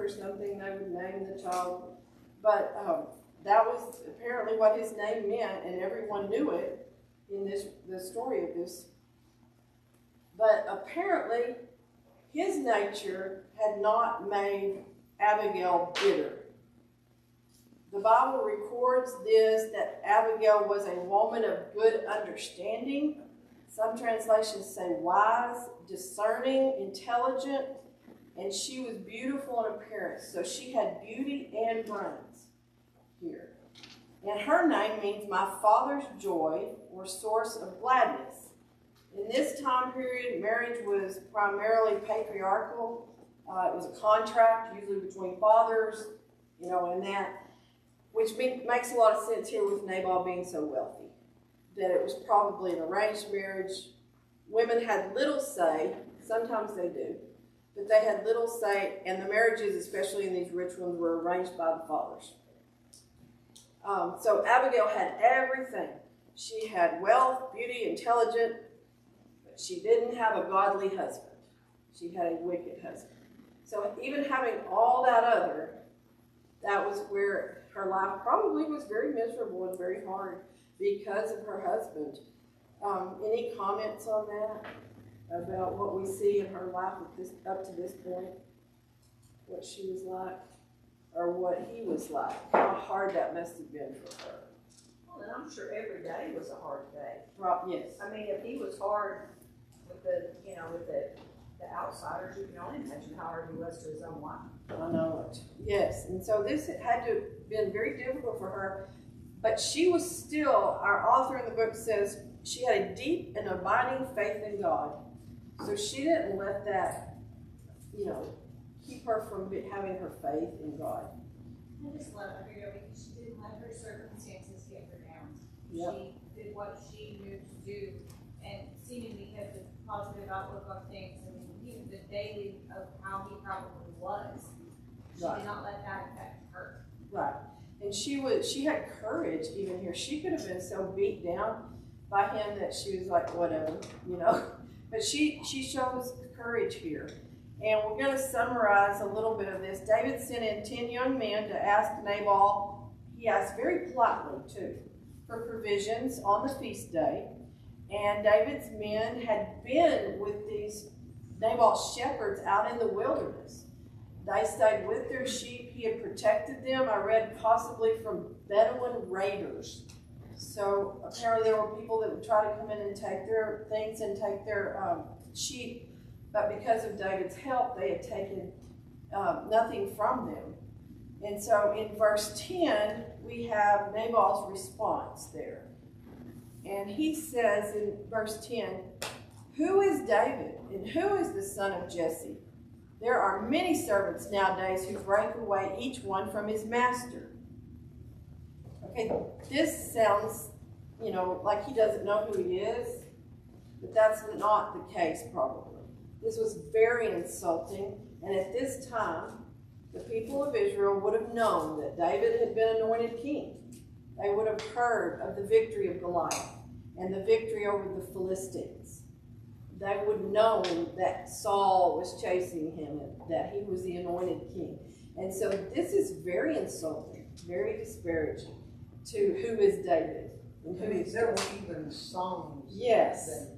or something, they would name the child. But that was apparently what his name meant, and everyone knew it in the story of this. But apparently, his nature had not made Abigail bitter. The Bible records this, that Abigail was a woman of good understanding. Some translations say wise, discerning, intelligent, and she was beautiful in appearance. So she had beauty and brains here. And her name means my father's joy or source of gladness. In this time period, marriage was primarily patriarchal. It was a contract, usually between fathers, and that, which makes a lot of sense here with Nabal being so wealthy, that it was probably an arranged marriage. Women had little say, sometimes they do, but they had little say, and the marriages, especially in these rich ones, were arranged by the fathers. So Abigail had everything. She had wealth, beauty, intelligence, but she didn't have a godly husband. She had a wicked husband. So even having all that other, that was where her life probably was very miserable and very hard because of her husband. Any comments on that? About what we see in her life up to this point? What she was like? Or what he was like? How hard that must have been for her. Well, and I'm sure every day was a hard day. Right, yes. I mean, if he was hard with the outsiders, you can only imagine how hard he was to his own wife. I know it. Yes, and so this had to have been very difficult for her, but she was still, our author in the book says, she had a deep and abiding faith in God. So she didn't let that, keep her from having her faith in God. I just love her, because she didn't let her circumstances get her down. Yep. She did what she knew to do, and seemingly had the positive outlook on things, and even the daily of how he probably was. She Right. did not let that affect her. Right. And she had courage even here. She could have been so beat down by him that she was like, whatever, But she shows courage here. And we're going to summarize a little bit of this. David sent in 10 young men to ask Nabal, he asked very politely too, for provisions on the feast day. And David's men had been with these Nabal's shepherds out in the wilderness. They stayed with their sheep. He had protected them. I read possibly from Bedouin raiders. So apparently there were people that would try to come in and take their things and take their sheep. But because of David's help, they had taken nothing from them. And so in verse 10, we have Nabal's response there. And he says in verse 10, "Who is David, and who is the son of Jesse? There are many servants nowadays who break away each one from his master." Okay, this sounds, like he doesn't know who he is, but that's not the case probably. This was very insulting, and at this time, the people of Israel would have known that David had been anointed king. They would have heard of the victory of Goliath and the victory over the Philistines. They would know that Saul was chasing him and that he was the anointed king. And so this is very insulting, very disparaging to who is David. And who is there were even songs. Yes.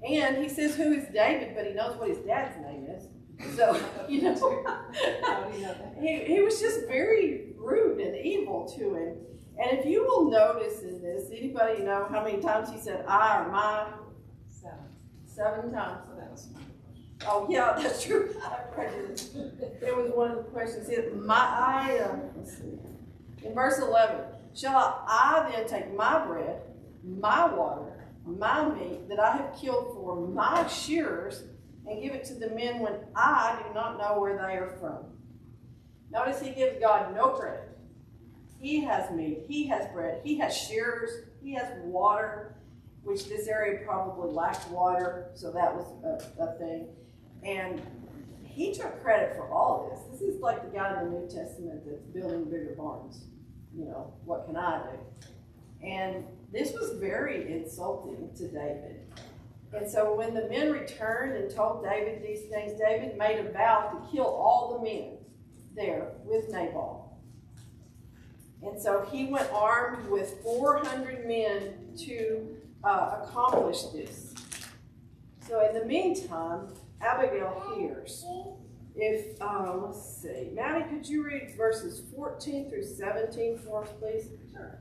And he says who is David, but he knows what his dad's name is. So, he was just very rude and evil to him. And if you will notice in this, anybody know how many times he said I or my? 7 times. So that was my question. Oh, yeah, that's true. It was one of the questions. He said, let's see. In verse 11, "Shall I then take my bread, my water, my meat that I have killed for my shearers and give it to the men when I do not know where they are from?" Notice he gives God no credit. He has meat, he has bread, he has shearers, he has water, which this area probably lacked water, so that was a thing. And he took credit for all this. This is like the guy in the New Testament that's building bigger barns. What can I do? And this was very insulting to David. And so when the men returned and told David these things, David made a vow to kill all the men there with Nabal. And so he went armed with 400 men to accomplish this. So in the meantime, Abigail hears. If, let's see, Maddie, could you read verses 14 through 17 for us, please? Sure.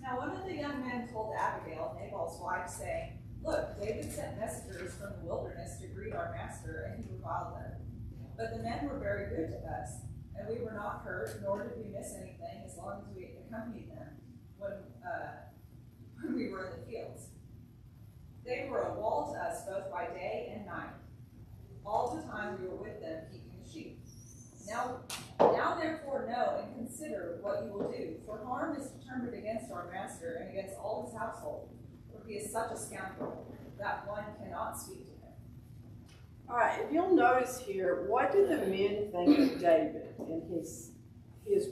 Now one of the young men told Abigail, Nabal's wife, saying, "Look, David sent messengers from the wilderness to greet our master, and he reviled them. But the men were very good to us, and we were not hurt, nor did we miss anything, as long as we accompanied them when we were in the fields. They were a wall to us both by day and night. All the time we were with them, keeping the sheep. Now therefore know and consider what you will do, for harm is determined against our master and against all his household, for he is such a scoundrel that one cannot speak to him." All right, if you'll notice here, what did the men think of David and his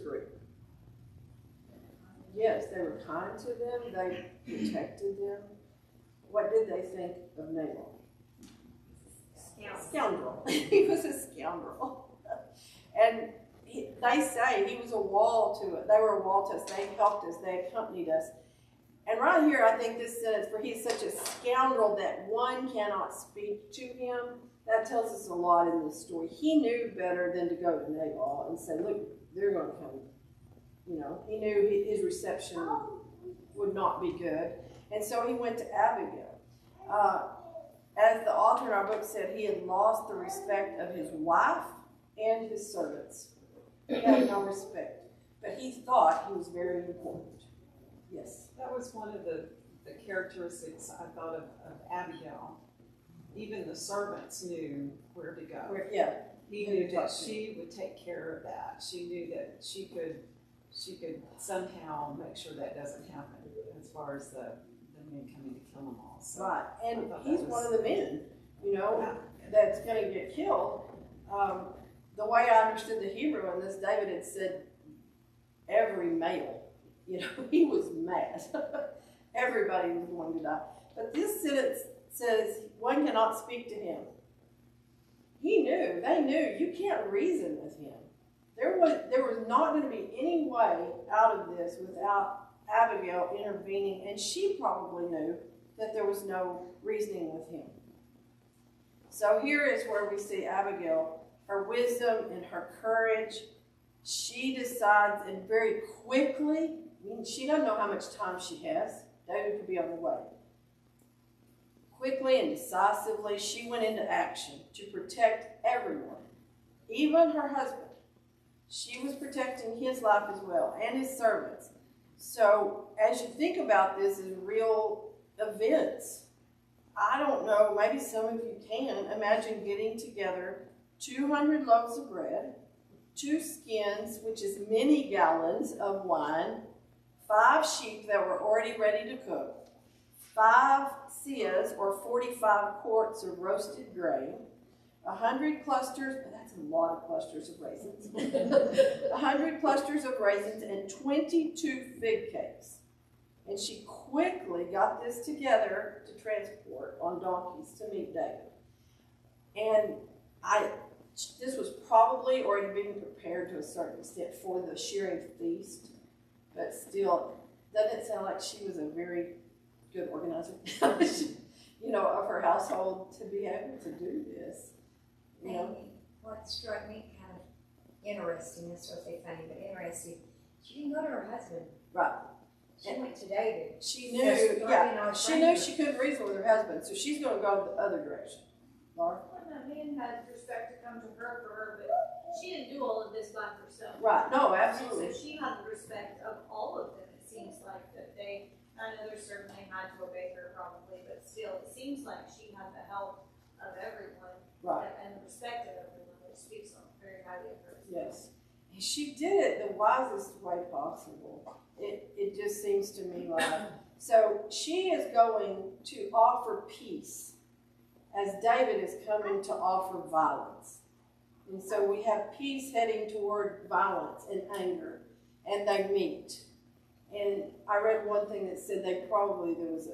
group? Yes, they were kind to them, they protected them. What did they think of Nabal? Scoundrel. He was a scoundrel. And they say he was a wall to it. They were a wall to us. They helped us. They accompanied us. And right here, I think this sentence, "for he is such a scoundrel that one cannot speak to him," that tells us a lot in this story. He knew better than to go to Nabal and say, "Look, they're going to come." You know, he knew his reception would not be good. And so he went to Abigail. As the author in our book said, he had lost the respect of his wife and his servants. He had no respect. But he thought he was very important. Yes. That was one of the characteristics I thought of Abigail. Even the servants knew where to go. Yeah. He knew that she would take care of that. She knew that she could somehow make sure that doesn't happen as far as the men coming to kill them all. So Right. And I thought he's that one was- of the men, that's going to get killed. The way I understood the Hebrew in this, David had said every male. He was mad. Everybody was going to die. But this sentence says one cannot speak to him. He knew, they knew, you can't reason with him. There was not going to be any way out of this without Abigail intervening, and she probably knew that there was no reasoning with him. So here is where we see Abigail, her wisdom and her courage. She decides, and very quickly, she doesn't know how much time she has. David could be on the way. Quickly and decisively, she went into action to protect everyone, even her husband. She was protecting his life as well, and his servants. So as you think about this as real events, I don't know, maybe some of you can imagine getting together 200 loaves of bread, 2 skins, which is many gallons of wine, 5 sheep that were already ready to cook, 5 seahs or 45 quarts of roasted grain, 100 clusters, that's a lot of clusters of raisins, 100 clusters of raisins, and 22 fig cakes. And she quickly got this together to transport on donkeys to meet David. And this was probably already being prepared to a certain extent for the shearing feast, but still, doesn't it sound like she was a very good organizer, of her household to be able to do this? And what struck me kind of interesting, that's what they funny, but interesting, she didn't go to her husband. Right. She went to David. She knew, she knew she couldn't reason with her husband, so she's going to go the other direction. Laura? Well, the man had respect to come to her for her, but she didn't do all of this by herself. Right, no, And absolutely. so she had the respect of all of them. It seems like that I know they certainly had to obey her probably, but still, it seems like she had the help of everyone. Right. And the respect of everyone, which speaks very highly of her. Yes. And she did it the wisest way possible. It just seems to me like. So she is going to offer peace as David is coming to offer violence. And so we have peace heading toward violence and anger, and they meet. And I read one thing that said there was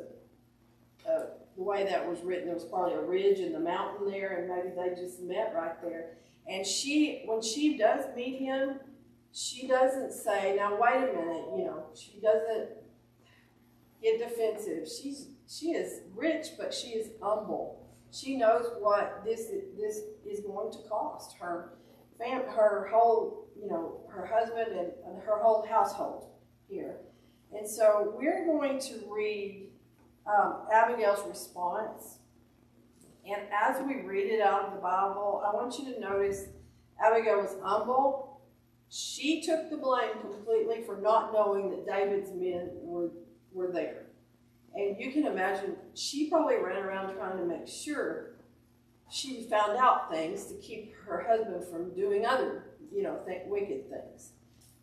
the way that was written, there was probably a ridge in the mountain there, and maybe they just met right there. And when she does meet him, she doesn't say, now wait a minute, she doesn't get defensive. She is rich, but she is humble. She knows what this is going to cost her whole, her husband and her whole household here. And so we're going to read Abigail's response. And as we read it out of the Bible, I want you to notice Abigail was humble. She took the blame completely for not knowing that David's men were there. And you can imagine she probably ran around trying to make sure she found out things to keep her husband from doing other, wicked things.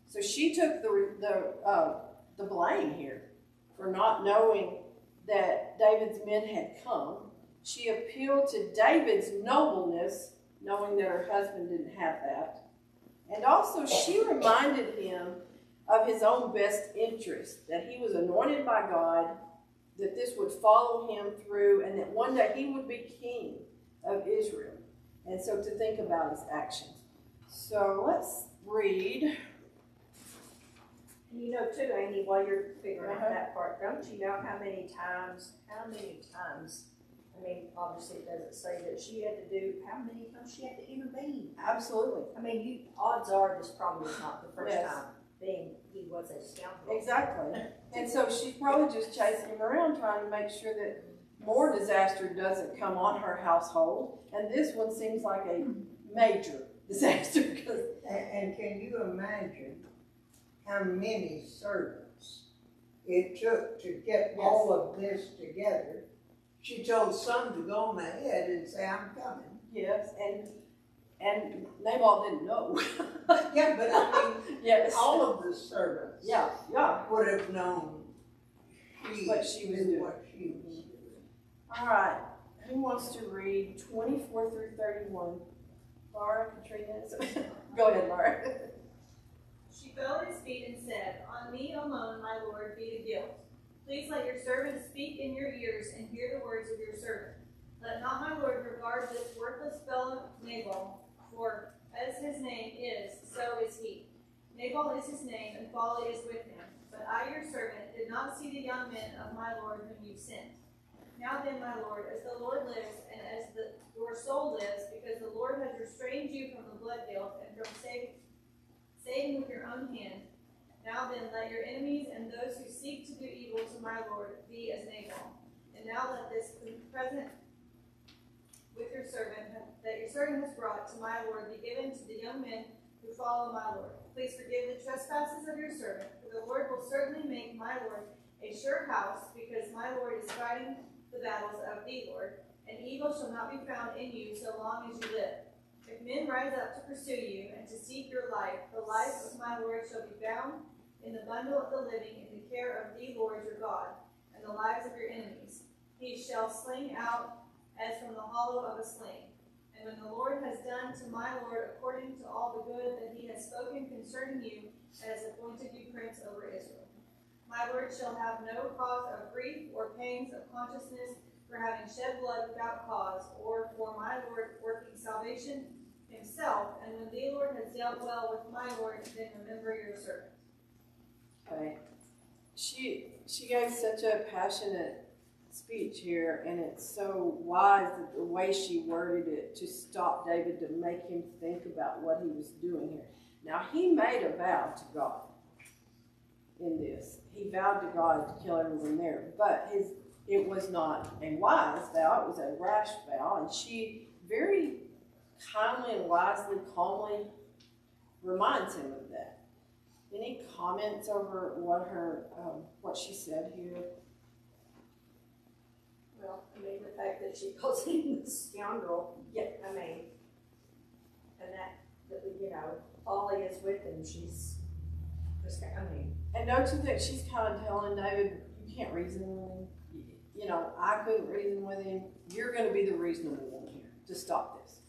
So she took the blame here for not knowing that David's men had come. She appealed to David's nobleness, knowing that her husband didn't have that. And also she reminded him of his own best interest, that he was anointed by God, that this would follow him through, and that one day he would be king of Israel. And so to think about his actions. So let's read. And too, Amy, while you're figuring out that part, don't you know how many times, I mean, obviously it doesn't say that she had to do, how many times she had to intervene? Absolutely. I mean, odds are this probably is not the first Yes. time being he was a scoundrel. Exactly. And so she's probably just chasing him around trying to make sure that more disaster doesn't come on her household. And this one seems like a major disaster because And can you imagine how many servants it took to get all of this together? She told some to go on ahead and say, I'm coming. yes, and Nabal didn't know. Yeah, but I mean, Yes. all of the servants Yeah. would have known What she was knew doing. what she was doing. All right. Who wants to read 24 through 31? Laura, Katrina? Go ahead, Laura. She fell at his feet and said, On me alone, my Lord, be the guilt. Please let your servant speak in your ears and hear the words of your servant. Let not my Lord regard this worthless fellow Nabal, for as his name is, so is he. Nabal is his name, and folly is with him. But I, your servant, did not see the young men of my Lord whom you sent. Now then, my Lord, as the Lord lives, and as your soul lives, because the Lord has restrained you from the blood guilt and from saving with your own hand, now then, let your enemies and those who seek to do evil to my Lord be as Nabal. And now let this present with your servant that your servant has brought to my Lord be given to the young men who follow my Lord. Please forgive the trespasses of your servant, for the Lord will certainly make my Lord a sure house, because my Lord is fighting the battles of the Lord, and evil shall not be found in you so long as you live. If men rise up to pursue you and to seek your life, the life of my Lord shall be bound in the bundle of the living in the care of the Lord your God, and the lives of your enemies. He shall sling out as from the hollow of a sling. And when the Lord has done to my Lord according to all the good that he has spoken concerning you, and has appointed you prince over Israel, my Lord shall have no cause of grief or pangs of consciousness for having shed blood without cause, or for my Lord working salvation himself. And when the Lord has dealt well with my Lord, then remember your servant. Okay. She gave such a passionate speech here, and it's so wise that the way she worded it to stop David, to make him think about what he was doing here. Now, he made a vow to God in this. He vowed to God to kill everyone there, but it was not a wise vow, it was a rash vow, and she very kindly and wisely, calmly reminds him of that. Any comments over what she said here? Well, I mean, the fact that she calls him a scoundrel, Yeah. I mean, and that folly is with him, And don't you think she's kind of telling David, you can't reason with him? I couldn't reason with him. You're going to be the reasonable one here to stop this.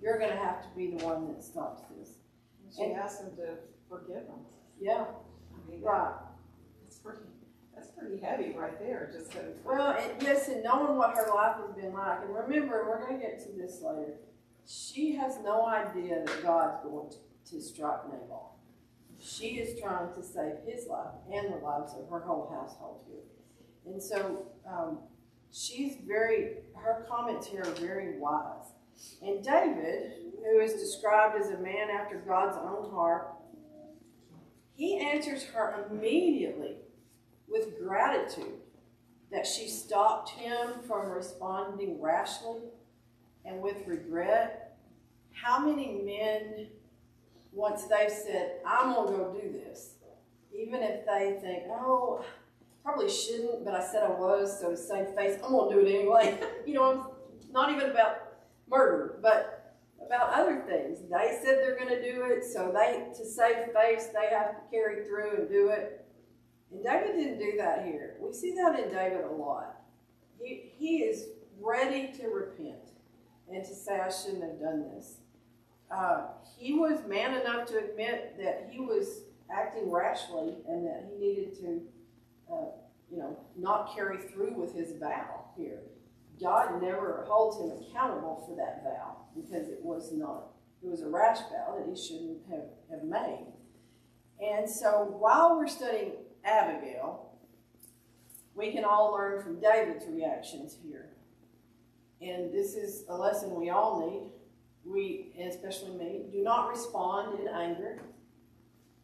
You're going to have to be the one that stops this. She asked him to forgive him. Yeah, I mean, right. that's pretty heavy right there, just to. Well, and knowing what her life has been like, and remember, we're going to get to this later, she has no idea that God's going to strike Nabal. She is trying to save his life and the lives of her whole household here. And so her comments here are very wise. And David, who is described as a man after God's own heart, he answers her immediately with gratitude that she stopped him from responding rashly and with regret. How many men, once they've said, I'm going to go do this, even if they think, oh, probably shouldn't, but I said I was, so to save face, I'm going to do it anyway. Not even about murder, but about other things. They said they're going to do it, so to save face, they have to carry through and do it. And David didn't do that here. We see that in David a lot. He is ready to repent and to say, I shouldn't have done this. He was man enough to admit that he was acting rashly and that he needed to, not carry through with his vow here. God never holds him accountable for that vow because it was a rash vow that he shouldn't have made. And so while we're studying Abigail, we can all learn from David's reactions here. And this is a lesson we all need. We, and especially me, do not respond in anger.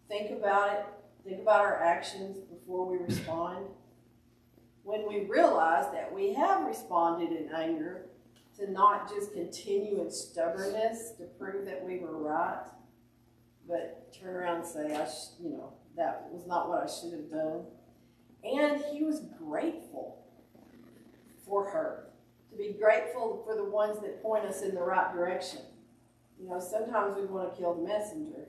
Think about it. Think about our actions before we respond. When we realize that we have responded in anger, to not just continue in stubbornness to prove that we were right, but turn around and say, that was not what I should have done. And he was grateful for her, to be grateful for the ones that point us in the right direction. Sometimes we want to kill the messenger.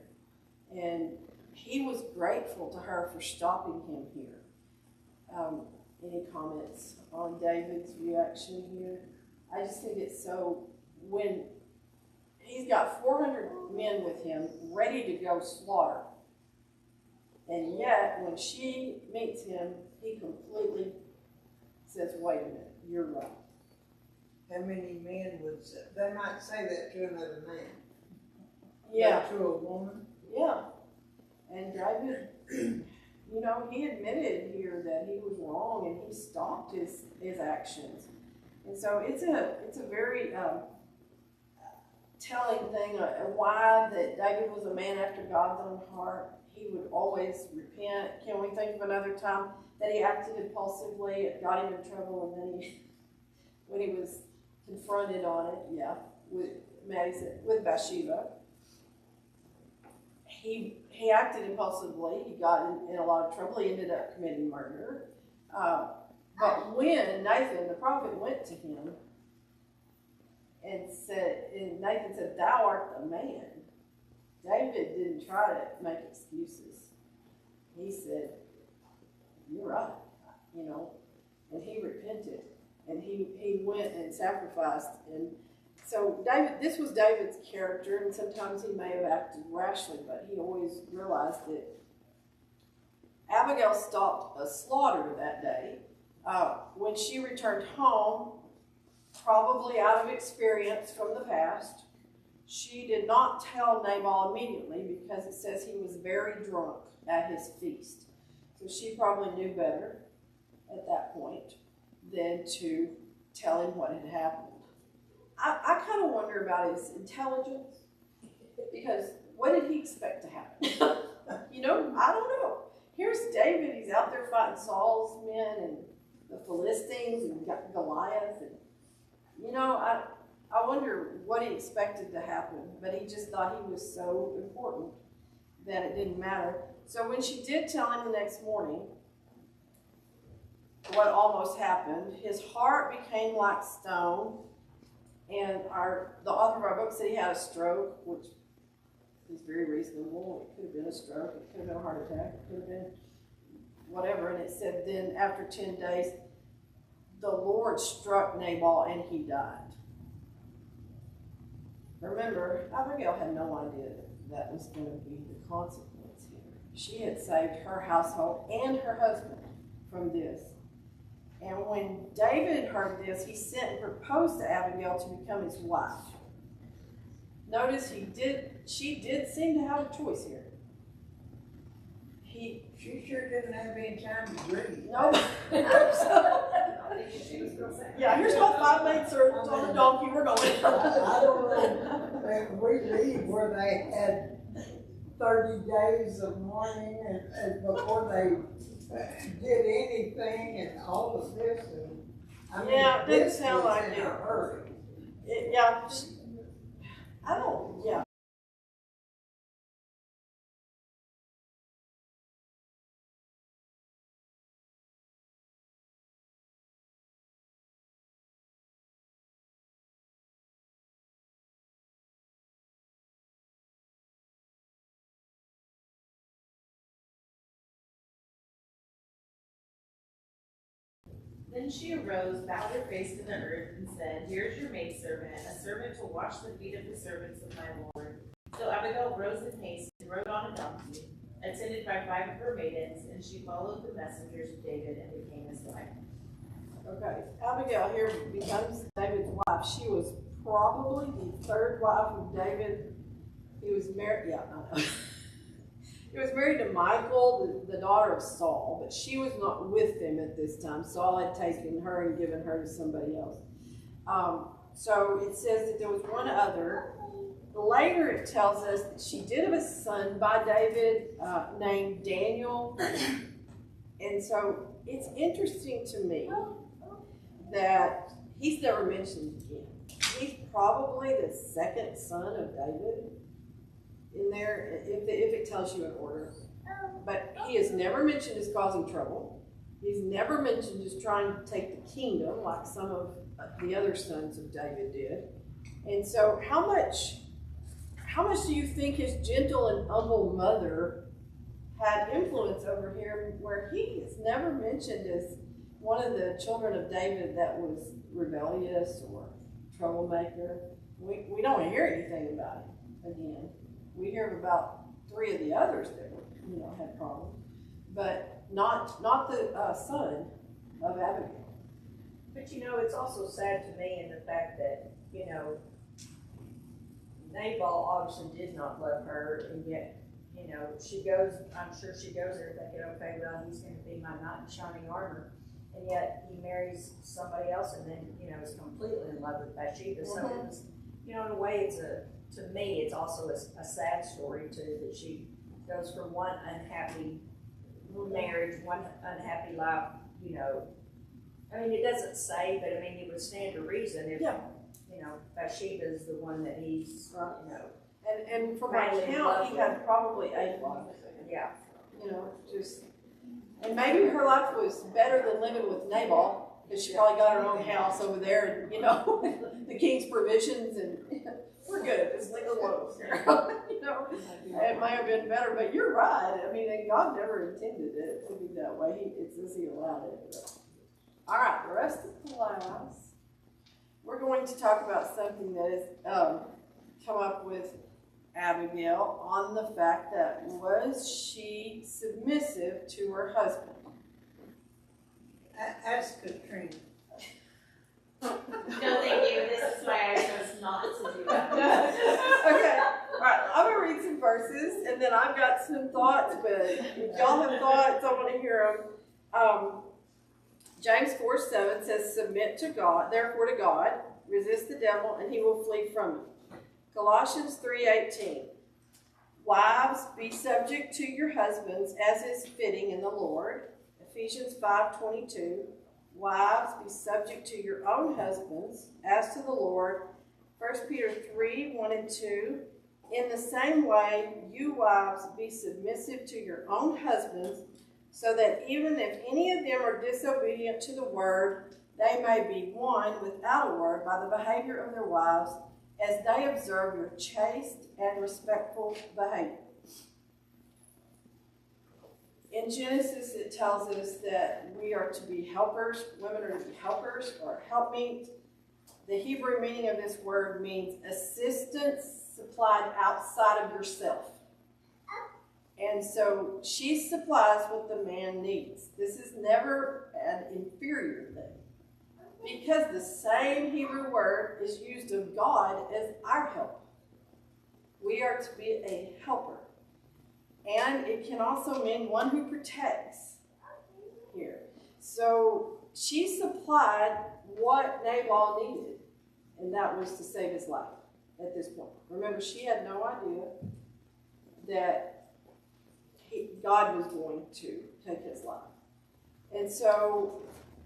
And he was grateful to her for stopping him here. Any comments on David's reaction here? I just think it's so, when he's got 400 men with him ready to go slaughter, and yet when she meets him, he completely says, wait a minute, you're right. How many men would say, they might say that to another man? Yeah. But to a woman? Yeah. And David, he admitted here that he was wrong and he stopped his actions. And so it's a very telling thing, why that David was a man after God's own heart. He would always repent. Can we think of another time that he acted impulsively, it got him in trouble, and then when he was confronted on it, with Bathsheba, he acted impulsively. He got in a lot of trouble. He ended up committing murder. But when Nathan, the prophet, went to him and Nathan said, thou art the man, David didn't try to make excuses. He said, you're right, and he repented. And he went and sacrificed. And so this was David's character, and sometimes he may have acted rashly, but he always realized that Abigail stopped a slaughter that day. When she returned home, probably out of experience from the past, she did not tell Nabal immediately because it says he was very drunk at his feast. So she probably knew better at that point than to tell him what had happened. I kind of wonder about his intelligence, because what did he expect to happen? I don't know. Here's David, he's out there fighting Saul's men and the Philistines and Goliath, and I wonder what he expected to happen, but he just thought he was so important that it didn't matter. So when she did tell him the next morning what almost happened, his heart became like stone, and the author of our book said he had a stroke, which is very reasonable. It could have been a stroke, it could have been a heart attack, it could have been whatever. And it said then after 10 days, the Lord struck Nabal and he died. Remember, Abigail had no idea that was going to be the consequence here. She had saved her household and her husband from this. And when David heard this, he sent and proposed to Abigail to become his wife. notice she did seem to have a choice here. She sure didn't have any time to grieve. No. Yeah, here's my 5 maid servants on the donkey, we're going. I don't know, when we read where they had 30 days of mourning and before they did anything and all of this, and I mean, Yeah, it didn't this sound was like in it. a hurry. Yeah, I don't, yeah. Then she arose, bowed her face to the earth, and said, Here's your maidservant, a servant to wash the feet of the servants of my lord. So Abigail rose in haste and rode on a donkey, attended by 5 of her maidens, and she followed the messengers of David and became his wife. Okay, Abigail here becomes David's wife. She was probably the 3rd wife of David. He was married, yeah, I know. He was married to Michal, the daughter of Saul, but she was not with them at this time. Saul had taken her and given her to somebody else. So it says that there was one other. Later it tells us that she did have a son by David named Daniel. And so it's interesting to me that he's never mentioned again. He's probably the 2nd son of David in there, if it tells you in order. But he is never mentioned as causing trouble. He's never mentioned as trying to take the kingdom like some of the other sons of David did. And so how much do you think his gentle and humble mother had influence over here where he is never mentioned as one of the children of David that was rebellious or troublemaker? We don't hear anything about him again. We hear about 3 of the others that had problems, but not the son of Abigail. But it's also sad to me in the fact that, Nabal obviously did not love her, and yet, she goes, I'm sure she goes there thinking, okay, well, he's going to be my knight in shining armor, and yet he marries somebody else and then, is completely in love with Bathsheba. So it was, in a way, to me, it's also a sad story too, that she goes from one unhappy marriage, one unhappy life, I mean, it doesn't say, but I mean, it would stand to reason if, Bathsheba is the one that he's, And from my madly in count, love he with. had probably 8 wives. Yeah. And maybe her life was better than living with Nabal, because she probably got her own house over there, and, the king's provisions, and we're good, just leave it alone. It might have been better, but you're right. I mean, and God never intended it to be that way. It says he allowed it. But. All right, the rest of the class, we're going to talk about something that has come up with Abigail on the fact that was she submissive to her husband? Ask Katrina. No, thank you. This is why I chose not to do that. Okay, all right, I'm going to read some verses, and then I've got some thoughts, but if y'all have thoughts, I want to hear them. James 4:7 says, submit to God, therefore to God, resist the devil, and he will flee from you. Colossians 3:18, wives, be subject to your husbands as is fitting in the Lord. Ephesians 5:22, wives, be subject to your own husbands as to the Lord. 1 Peter 3:1-2, in the same way, you wives, be submissive to your own husbands, so that even if any of them are disobedient to the word, they may be won without a word by the behavior of their wives, as they observe your chaste and respectful behavior. In Genesis, it tells us that we are to be helpers. Women are to be helpers or helpmeet. The Hebrew meaning of this word means assistance supplied outside of yourself. And so she supplies what the man needs. This is never an inferior thing, because the same Hebrew word is used of God as our help. We are to be a helper. And it can also mean one who protects here. So she supplied what Nabal needed, and that was to save his life at this point. Remember, she had no idea that God was going to take his life. And so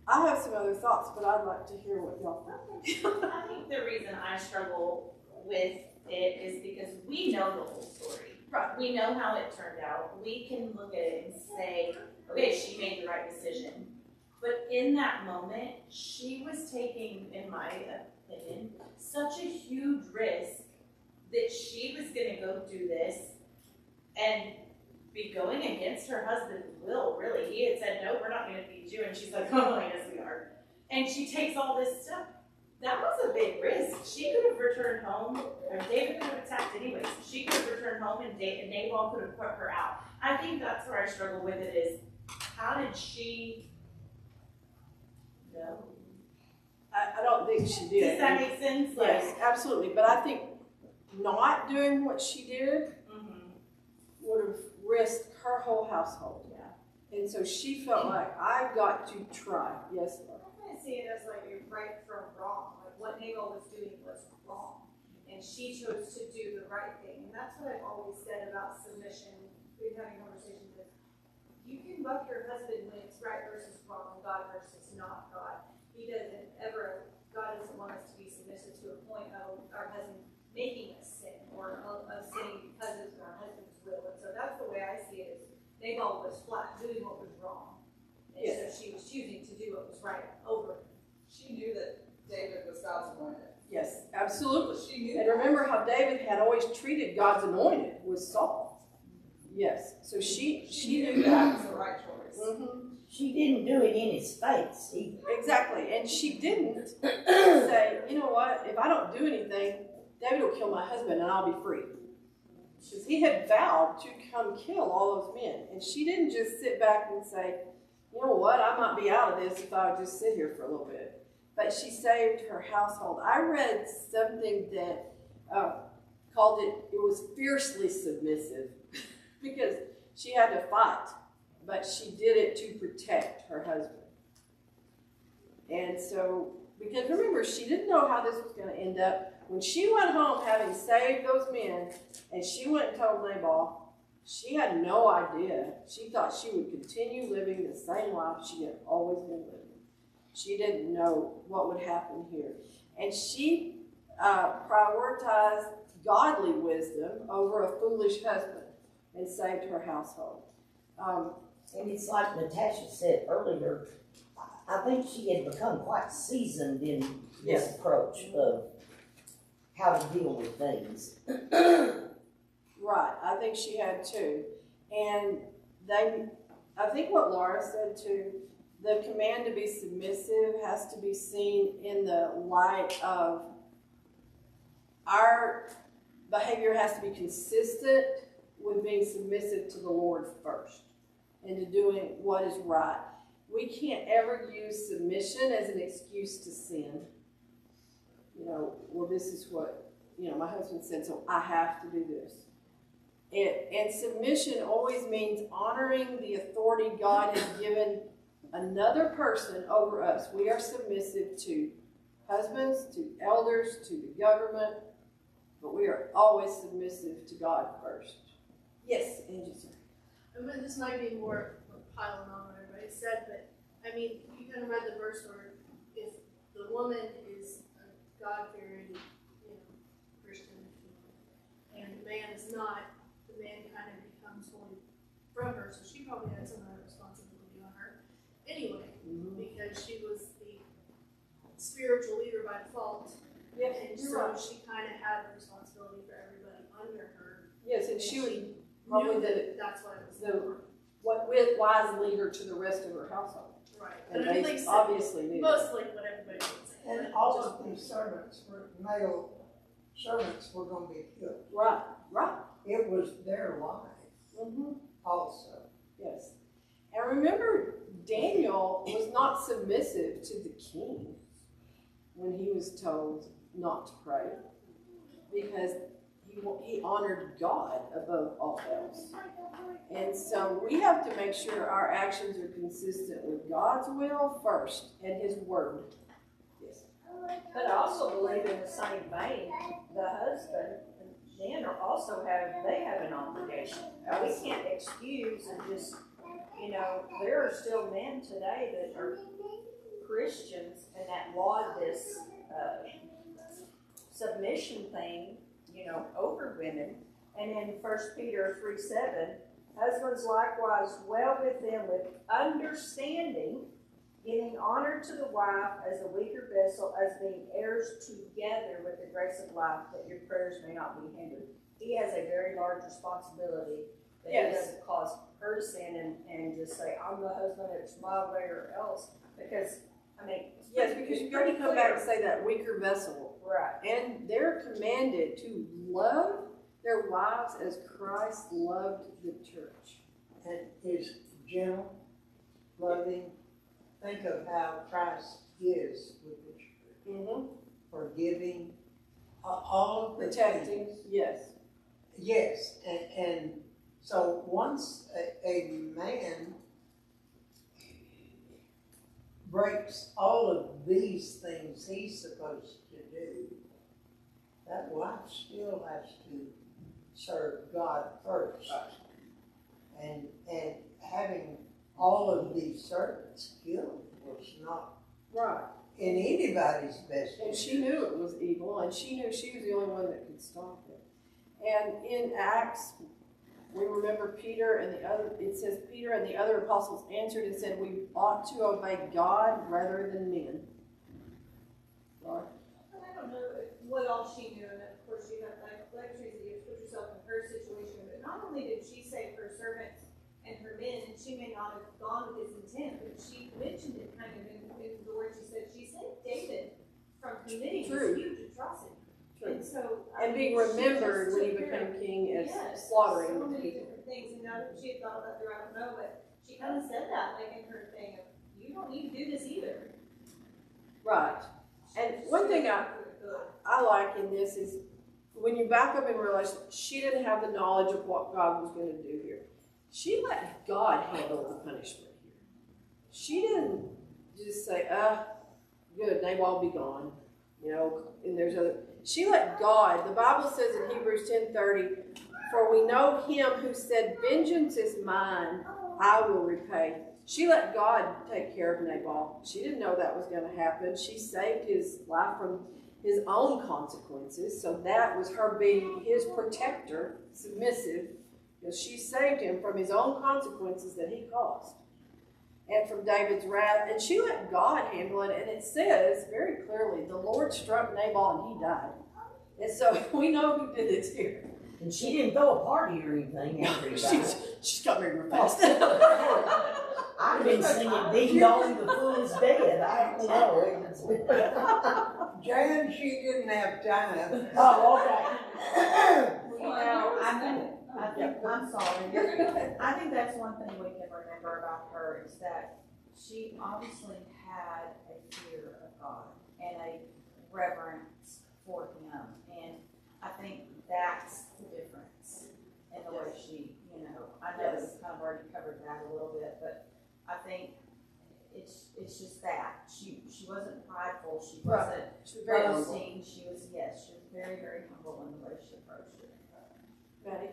I have some other thoughts, but I'd like to hear what y'all think. I think the reason I struggle with it is because we know the whole story. Right. We know how it turned out. We can look at it and say, okay, she made the right decision. But in that moment, she was taking, in my opinion, such a huge risk that she was going to go do this and be going against her husband's will, really. He had said, no, we're not going to feed you. And she's like, oh, yes, we are. And she takes all this stuff. That was a big risk. She could have returned home, or David could have attacked anyways. She could have returned home and Nabal could have put her out. I think that's where I struggle with it is, how did she know? I don't think she did. Does that make sense? Yes, absolutely. But I think not doing what she did would have risked her whole household. Yeah. And so she felt like, I've got to try. Yes, Laura. I kind of see it as like you're right from wrong. Like what Nabal was doing was wrong, and she chose to do the right thing. And that's what I've always said about submission. We've been having conversations with. You can buck your husband when it's right versus wrong, God versus not God. He doesn't ever. God doesn't want us to be submissive to a point of our husband making us sin or of sinning because it's our husband's will. And so that's the way I see it. Is Nabal was flat doing what was wrong. And so she was choosing to do what was right over. She knew that David was God's anointed. Yes, absolutely. She knew And remember how David had always treated God's anointed with Saul. Yes, so she knew that that. was the right choice. Mm-hmm. She didn't do it in his face either. Exactly, and she didn't say, you know what, if I don't do anything, David will kill my husband and I'll be free. Because he had vowed to come kill all those men. And she didn't just sit back and say, you know what, I might be out of this if I would just sit here for a little bit. But she saved her household. I read something that called it was fiercely submissive because she had to fight, but she did it to protect her husband. And so, because remember, she didn't know how this was going to end up. When she went home having saved those men, and she went and told Nabal, she had no idea. She thought she would continue living the same life she had always been living. She didn't know what would happen here. And she prioritized godly wisdom over a foolish husband and saved her household. And it's like Natasha said earlier, I think she had become quite seasoned in this approach of how to deal with things. Right, I think she had too. And I think what Laura said too, the command to be submissive has to be seen in the light of our behavior has to be consistent with being submissive to the Lord first and to doing what is right. We can't ever use submission as an excuse to sin. You know, well, this is what, my husband said, so I have to do this. And submission always means honoring the authority God has given another person over us. We are submissive to husbands, to elders, to the government, but we are always submissive to God first. Yes, Angie, sir. I mean, this might be more piling on what everybody said, but I mean, you kind of read the verse where if the woman is a God-fearing, Christian, and the man is not, the man kind of becomes holy from her. So she probably had some other responsibility on her anyway, because she was the spiritual leader by default. Yes, And you're so right. she kind of had the responsibility for everybody under her. Yes, and she was knew probably that that's what it was for. what wise leader to the rest of her household. Right. And But I mean, they like I said, obviously knew. mostly what everybody would say. And all of these servants were, male servants were gonna be killed. Right, right. It was their life Mm-hmm. also. Yes. And remember, Daniel was not submissive to the king when he was told not to pray, because he honored God above all else. And so we have to make sure our actions are consistent with God's will first and His word. Yes. But I also believe in the same vein, the husband and men they have an obligation. We can't excuse and just, there are still men today that are Christians and that laud this submission thing, over women. And in 1 Peter 3:7, husbands likewise dwell with them with understanding, giving honor to the wife as a weaker vessel, as being heirs together with the grace of life, that your prayers may not be hindered. He has a very large responsibility that he doesn't cause her to sin and just say, I'm the husband, it's my way or else. Because, Yes, because you've got to come back and say that weaker vessel. Right. And they're commanded to love their wives as Christ loved the church. And is gentle, loving. Think of how Christ is with the church. Mm-hmm. Forgiving, all of the Protecting, things. yes. Yes, and so once a man breaks all of these things he's supposed to do, that wife still has to serve God first. And having all of these servants killed was not Right. in anybody's best And interest. she knew it was evil, and she knew she was the only one that could stop it. And in Acts, we remember it says Peter and the other apostles answered and said, we ought to obey God rather than men. Right? I don't know what all she knew, and of course you have like Teresa, you have to put yourself in her situation, but not only did she save her servants and her men, and she may not have gone with his intent, but she mentioned it kind of in the words she said. She saved David from committing True. this huge atrocity. True. And so, And being she remembered just when he took care of- became king as Yes, slaughtering so the many people. different things, and now that she had thought about there, I don't know, but she kind of said that, like in her thing of, you don't need to do this either. Right. And one thing I like in this is when you back up and realize she didn't have the knowledge of what God was going to do here. She let God handle the punishment here. She didn't just say, good, Nabal be gone. And there's other. She let God, the Bible says in Hebrews 10:30, for we know him who said, vengeance is mine, I will repay. She let God take care of Nabal. She didn't know that was going to happen. She saved his life from his own consequences. So that was her being his protector, submissive, because she saved him from his own consequences that he caused. And from David's wrath. And she let God handle it. And it says very clearly, the Lord struck Nabal and he died. And so we know who did this here. And she didn't throw a party or anything after he died. She's got me real fast. I've been singing Ding Dong, the Fool is Dead. I don't know. Jan, she didn't have time. Oh, okay. I'm sorry. I think that's one thing we can remember about her is that she obviously had a fear of God and a reverence for Him. And I think that's the difference in the way she, I know we've kind of already covered that a little bit, but I think it's just that. She wasn't prideful. She wasn't She was very humble. boasting. She was very, very humble in the way she approached it. Betty?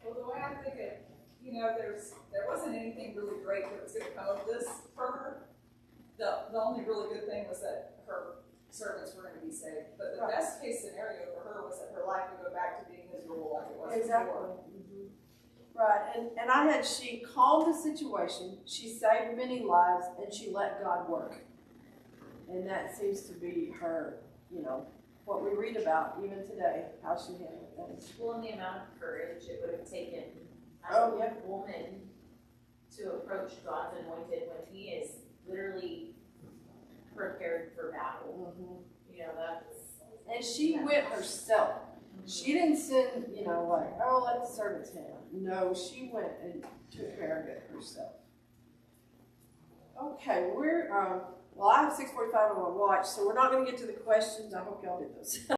Well, the way I think it, there wasn't anything really great that was gonna come of this for her. The only really good thing was that her servants were gonna be saved. But the best case scenario for her was that her life would go back to being miserable like it was before. Right, and she calmed the situation, she saved many lives, and she let God work. And that seems to be her, what we read about even today, how she handled things. Well, and the amount of courage it would have taken as Oh, a yeah. woman to approach God's anointed when he is literally prepared for battle. And she went herself. She didn't send, let the servants handle it. No, she went and took care of it herself. Okay, I have 6:45 on my watch, so we're not going to get to the questions. I hope y'all did those.